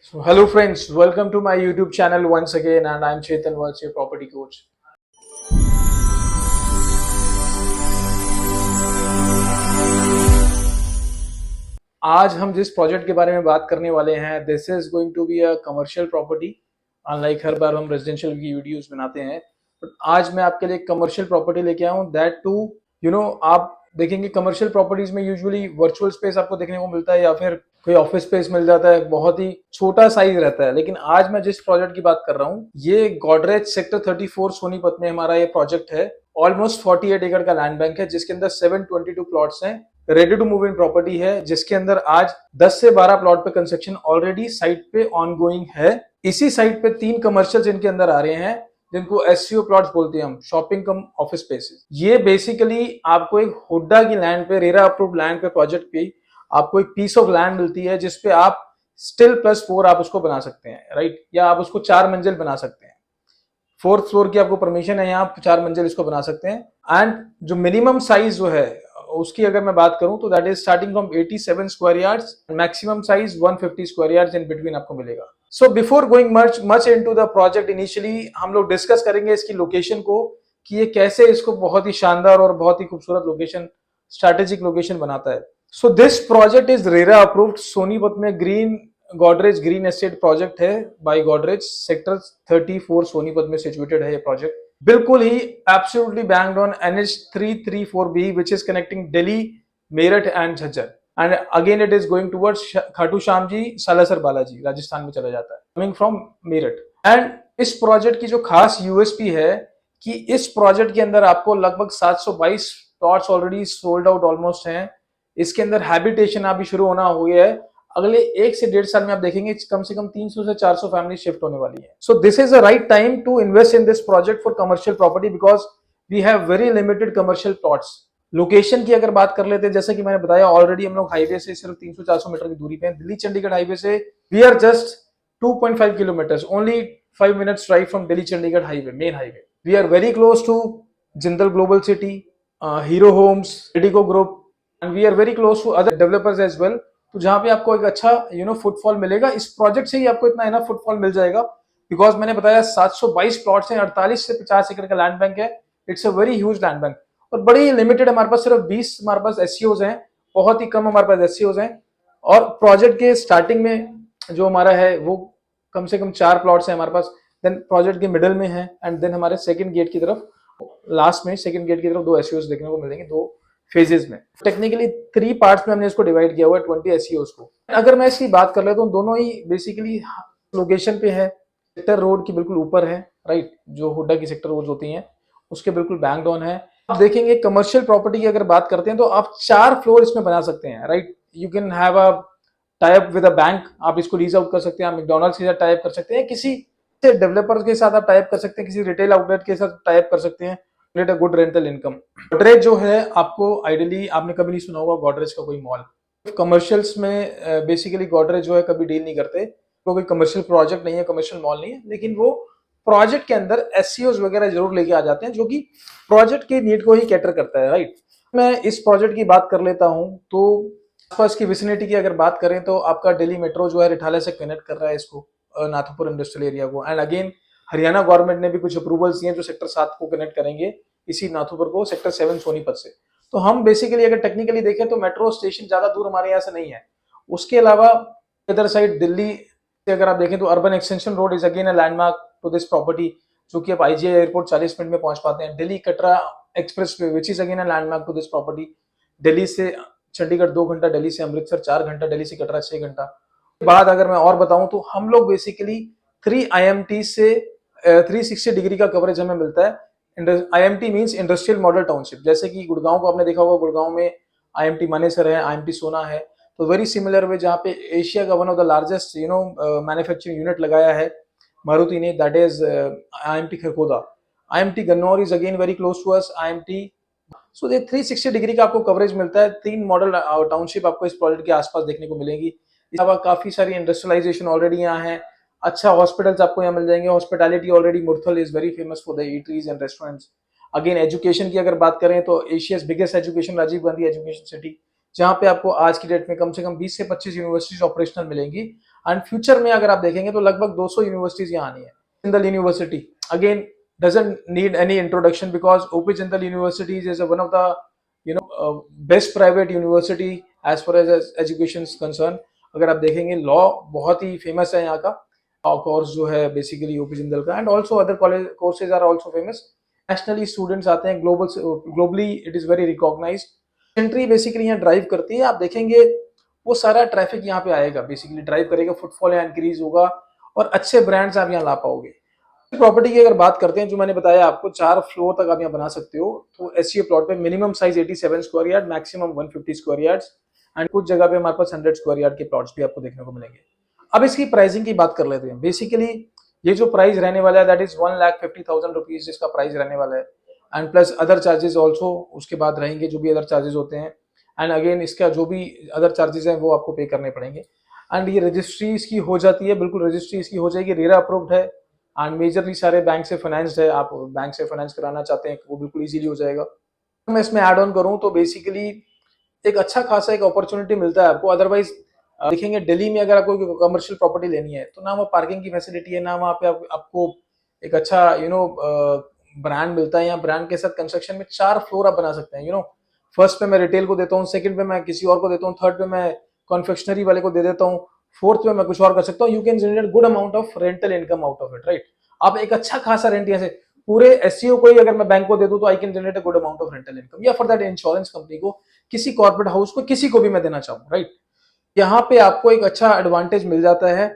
So, hello friends, welcome to my YouTube channel once again, and I'm Chetan Vats, your property coach. आज हम जिस project के बारे में बात करने वाले हैं, this is going to be a commercial property. Unlike हर बार हम रेजिडेंशियल की वीडियोस बनाते हैं, बट आज मैं आपके लिए कमर्शियल प्रॉपर्टी लेके आया हूँ। दैट टू आप देखेंगे कमर्शियल प्रॉपर्टीज में यूजुअली वर्चुअल स्पेस आपको देखने को मिलता है या फिर कोई ऑफिस स्पेस मिल जाता है, बहुत ही छोटा साइज रहता है। लेकिन आज मैं जिस प्रोजेक्ट की बात कर रहा हूँ, ये गोदरेज सेक्टर 34 सोनीपत में हमारा ये प्रोजेक्ट है। ऑलमोस्ट 48 एकड़ का लैंड बैंक है, जिसके अंदर 722 प्लॉट्स हैं। Ready to move in property है, जिसके अंदर आज 10 से 12 प्लॉट पे कंस्ट्रक्शन ऑलरेडी साइट पे ऑनगोइंग है। इसी साइट पे 3 कमर्शियल इनके अंदर आ रहे हैं, जिनको एससीओ प्लॉट्स बोलते हैं हम, शॉपिंग कम ऑफिस स्पेसेस। ये बेसिकली आपको एक हुड्डा की लैंड पे, रेरा अप्रूव्ड लैंड पे, प्रोजेक्ट पे आपको एक पीस ऑफ लैंड मिलती है, जिसपे आप स्टिल +4 आप उसको बना सकते हैं, राइट? या आप उसको 4 मंजिल बना सकते हैं। 4th फ्लोर की आपको परमिशन है, यहाँ आप 4 मंजिल इसको बना सकते हैं। एंड जो मिनिमम साइज जो है उसकी अगर मैं बात करूं तो that is starting from 87 square yards, maximum size 150 square yards in between आपको मिलेगा। So before going much into the project, initially हम लोग डिस्कस करेंगे इसकी लोकेशन को, कि ये कैसे इसको बहुत ही शानदार और बहुत ही खूबसूरत लोकेशन, स्ट्रैटेजिक लोकेशन बनाता है। So this project is RERA approved. Sonipat में गोदरेज ग्रीन एस्टेट प्रोजेक्ट है बाय गोदरेज, सेक्टर 34 सोनीपत में सिचुएटेड है ये प्रोजेक्ट। बिल्कुल ही absolutely banged on NH 334B, which is connecting Delhi, Meerut and Jhajjar, and again it is going towards Khatu Shyam ji, Salasar Balaji, Rajasthan में चला जाता है, coming from Meerut। एंड इस प्रोजेक्ट की जो खास यूएसपी है कि इस प्रोजेक्ट के अंदर आपको लगभग 722 plots already sold out almost हैं। इसके अंदर हैबिटेशन अभी शुरू होना हो गया है। अगले 1 से 1.5 साल में आप देखेंगे कम से कम 300 से 400 फैमिली शिफ्ट होने वाली है। So this is the right time to invest in this project for commercial property, because we have very limited commercial plots. Location की अगर बात कर लेते हैं, जैसे कि मैंने बताया, ऑलरेडी हम लोग हाईवे से सिर्फ 300-400 मीटर की दूरी पे हैं। दिल्ली चंडीगढ़ हाईवे से we are just 2.5 kilometre, only 5 minutes drive from Delhi Chandigarh highway, main highway. We are very close to Jindal Global City, Hero Homes, Radico group, and we are very close to other developers as well. तो जहां पे आपको एक अच्छा footfall मिलेगा, इस project से ही आपको इतना इनफ फुटफॉल मिल जाएगा, बिकॉज मैंने बताया 722 प्लॉट्स हैं, 48 से 50 एकड़ का लैंड बैंक है। It's a very huge land bank, और बड़ी लिमिटेड हमारे पास सिर्फ 20 हमारे पास एससीओज हैं, बहुत ही कम हमारे पास एससीओज हैं। और प्रोजेक्ट के स्टार्टिंग में जो हमारा है वो कम से कम 4 प्लॉट्स हैं हमारे पास, देन प्रोजेक्ट के मिडल में है, एंड देन हमारे सेकंड गेट की तरफ, लास्ट में सेकंड गेट की तरफ 2 एससीओज देखने को मिलेंगे, 2 फेजेस में। टेक्निकली 3 पार्ट्स में हमने इसको डिवाइड किया हुआ है, 20 एससीओज को। अगर मैं इसकी बात कर लेता हूँ, दोनों ही बेसिकली लोकेशन पे है, सेक्टर रोड की बिल्कुल ऊपर है, राइट? जो हुड्डा की सेक्टर रोड होती हैं उसके बिल्कुल बैंक्ड ऑन है। आप देखेंगे कमर्शियल प्रॉपर्टी की अगर बात करते हैं तो आप 4 फ्लोर इसमें बना सकते हैं, right? You can have a type with a bank, आप इसको लीज आउट कर सकते हैं, आप मैकडॉनल्ड्स के साथ टाइप कर सकते हैं, किसी डेवलपर के साथ आप टाइप कर सकते हैं, किसी रिटेल आउटलेट के साथ टाइप कर सकते हैं, get a good rental income. Godrej जो है, आपको आइडियली आपने कभी नहीं सुना होगा गोदरेज का कोई मॉल। कमर्शियल्स में बेसिकली गोदरेज जो है कभी डील नहीं करते, वो कोई कमर्शियल प्रोजेक्ट नहीं है, कमर्शियल मॉल नहीं है, लेकिन वो प्रोजेक्ट के अंदर एससीओज वगैरह जरूर लेके आ जाते हैं, जो कि प्रोजेक्ट के नीड को ही कैटर करता है, राइट? मैं इस प्रोजेक्ट की बात कर लेता हूं तो आसपास की विसिनिटी की अगर बात करें तो आपका दिल्ली मेट्रो जो है रिठाला से कनेक्ट कर रहा है इसको, नाथुपुर इंडस्ट्रियल एरिया को। एंड अगेन हरियाणा गवर्नमेंट ने भी कुछ अप्रूवल्स दिए जो सेक्टर 7 को कनेक्ट करेंगे इसी नाथुपुर को सेक्टर 7 सोनीपत से। तो हम बेसिकली अगर टेक्निकली देखें तो मेट्रो स्टेशन ज्यादा दूर हमारे यहाँ से नहीं है। उसके अलावा इधर साइड दिल्ली से अगर आप देखें तो urban extension road is again a landmark to this property, जो कि आप आईजीआई एयरपोर्ट 40 मिनट में पहुंच पाते हैं। Delhi Katra express way which is again a landmark to this property. Delhi से चंडीगढ़ 2 घंटा, दिल्ली से अमृतसर 4 घंटा, दिल्ली से कटरा 6 घंटा। बाद अगर मैं और बताऊं तो हम लोग बेसिकली 3 IMT से 360 डिग्री का कवरेज हमें मिलता है। IMT means industrial model township. जैसे कि गुड़गांव को आपने देखा होगा, गुड़गांव में IMT मानेसर है, IMT सोना है, तो वेरी सिमिलर वे जहाँ पे एशिया का one of the largest manufacturing unit लगाया है मारुति ने, that is IMT Kharkhoda. IMT Gannaur is again very close to us, IMT। So ये 360 डिग्री का आपको कवरेज मिलता है। 3 मॉडल टाउनशिप आपको इस प्रोजेक्ट के आसपास देखने को मिलेंगी। इसके अलावा काफी सारी इंडस्ट्रियलाइजेशन ऑलरेडी यहाँ है। अच्छा हॉस्पिटल्स आपको यहाँ मिल जाएंगे। Hospitality already Murthal is very famous for the eateries and restaurants. Again education की अगर बात करें तो Asia's biggest education Rajiv Gandhi education city, जहाँ पे आपको आज की डेट में कम से कम 20 से 25 यूनिवर्सिटीज ऑपरेशनल मिलेंगी। एंड फ्यूचर में अगर आप देखेंगे तो लगभग 200 यूनिवर्सिटीज यहाँ आनी है। Jindal university again doesn't need any introduction because OP Jindal University is one of the best private university as far as education is concerned। अगर आप देखेंगे लॉ बहुत ही फेमस है यहाँ का कोर्स जो है बेसिकली ओपी जिंदल का, and also other college courses are also famous. Nationally students आते हैं, globally it is very recognised. Entry basically यहाँ ड्राइव करती है, आप देखेंगे वो सारा ट्रैफिक यहाँ पे आएगा, बेसिकली ड्राइव करेगा, फुटफॉल यहाँ इंक्रीज होगा और अच्छे ब्रांड्स आप यहाँ ला पाओगे। प्रॉपर्टी की अगर बात करते हैं, जो मैंने बताया आपको 4 फ्लोर तक आप यहाँ बना सकते हो, तो एससीए प्लॉट पे minimum size 87 square yard, maximum 150 square yards, and कुछ जगह पे हमारे पास 100 स्क्वायर यार्ड के प्लॉट्स भी आपको देखने को मिलेंगे। अब इसकी प्राइसिंग की बात कर लेते हैं। बेसिकली ये जो प्राइस रहने वाला है दैट इज 1,50,000 रुपीज इसका प्राइस रहने वाला है, and plus other charges also उसके बाद रहेंगे, जो भी अदर चार्जेस होते हैं, एंड अगेन इसका जो भी अदर चार्जेस हैं वो आपको पे करने पड़ेंगे। एंड ये रजिस्ट्री इसकी हो जाती है, बिल्कुल रजिस्ट्री इसकी हो जाएगी, रेरा अप्रूव्ड है, एंड मेजरली सारे बैंक से फाइनेंस्ड है। आप बैंक से फाइनेंस कराना चाहते हैं वो बिल्कुल इजीली हो जाएगा। मैं इसमें ऐड ऑन करूं तो बेसिकली एक अच्छा खासा एक अपॉर्चुनिटी मिलता है आपको। अदरवाइज देखेंगे दिल्ली में अगर आपको कमर्शियल प्रॉपर्टी लेनी है तो ना वहाँ पार्किंग की फैसिलिटी है, ना वहाँ पे आपको एक अच्छा ब्रांड मिलता है। यहाँ ब्रांड के साथ कंस्ट्रक्शन में 4 फ्लोर आप बना सकते हैं। फर्स्ट पे मैं रिटेल को देता हूँ, सेकंड पे मैं किसी और को देता हूँ, थर्ड पे मैं कॉन्फेक्शनरी वाले को दे देता हूँ, फोर्थ पे मैं कुछ और कर सकता हूँ। You can generate good amount of rental income out of it, right. आप एक अच्छा खासा रेंट यहाँ से पूरे एससीओ को ही अगर मैं बैंक को दे दूं तो I can generate a good amount of rental income, या फॉर दैट इंश्योरेंस कंपनी को, किसी कॉर्पोरेट हाउस को, किसी को भी मैं देना चाहूँ, राइट। यहाँ पे आपको एक अच्छा एडवांटेज मिल जाता है।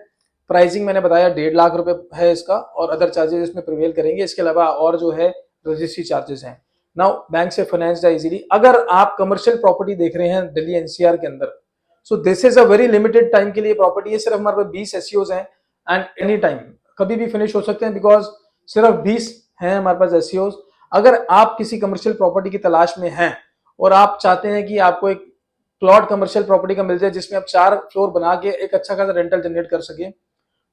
प्राइसिंग मैंने बताया 1.5 लाख रुपए है इसका, और अदर चार्जेस इसमें प्रिवेल करेंगे। इसके अलावा और जो है रजिस्ट्री चार्जेस हैं। नाउ बैंक से फाइनेंस्ड है इजीली। अगर आप कमर्शियल प्रॉपर्टी देख रहे हैं दिल्ली एनसीआर के अंदर, सो this is a very limited time के लिए प्रॉपर्टी है। सिर्फ हमारे पास 20 एससीओज हैं, एंड एनी टाइम कभी भी फिनिश हो सकते हैं, बिकॉज सिर्फ 20 हैं हमारे पास एससीओज। अगर आप किसी कमर्शियल प्रॉपर्टी की तलाश में हैं और आप चाहते हैं कि आपको एक प्लॉट कमर्शियल प्रॉपर्टी का मिल जाए जिसमें आप 4 फ्लोर बना के एक अच्छा खासा रेंटल जनरेट कर सके,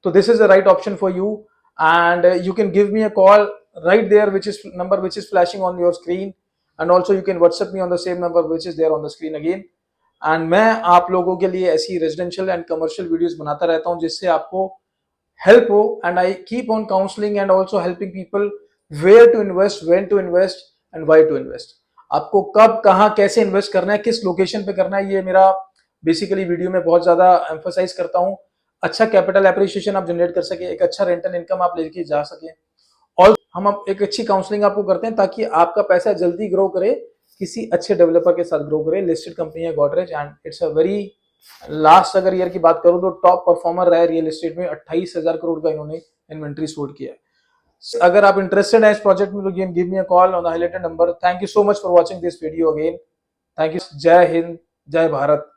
तो this is the right option for you. And you can give me a call right there, which is number which is flashing on your screen, and also you can WhatsApp me on the same number which is there on the screen again। And मैं आप लोगों के लिए ऐसी residential and commercial videos बनाता रहता हूं जिससे आपको हेल्प हो। And I keep on counselling and also helping people where to invest, when to invest and why to invest. आपको कब, कहां, कैसे इन्वेस्ट करना है, किस लोकेशन पे करना है, ये मेरा बेसिकली वीडियो में बहुत ज्यादा एम्फोसाइज करता हूं। अच्छा कैपिटल एप्रिसिएशन आप जनरेट कर सके, एक अच्छा रेंटल इनकम आप लेके जा सके, और हम एक अच्छी काउंसलिंग आपको करते हैं ताकि आपका पैसा जल्दी ग्रो करे, किसी अच्छे डेवलपर के साथ ग्रो करे। लिस्टेड कंपनी है Godrej, and it's a very last अगर ईयर की बात करूं तो टॉप परफॉर्मर रहा है रियल एस्टेट में। 28,000 करोड़ का इन्होंने इन्वेंट्री सोल्ड किया है। अगर आप इंटरेस्टेड हैं इस प्रोजेक्ट में तो give me a call on the highlighted number. Thank you so much for watching this video again. Thank you. जय हिंद, जय भारत।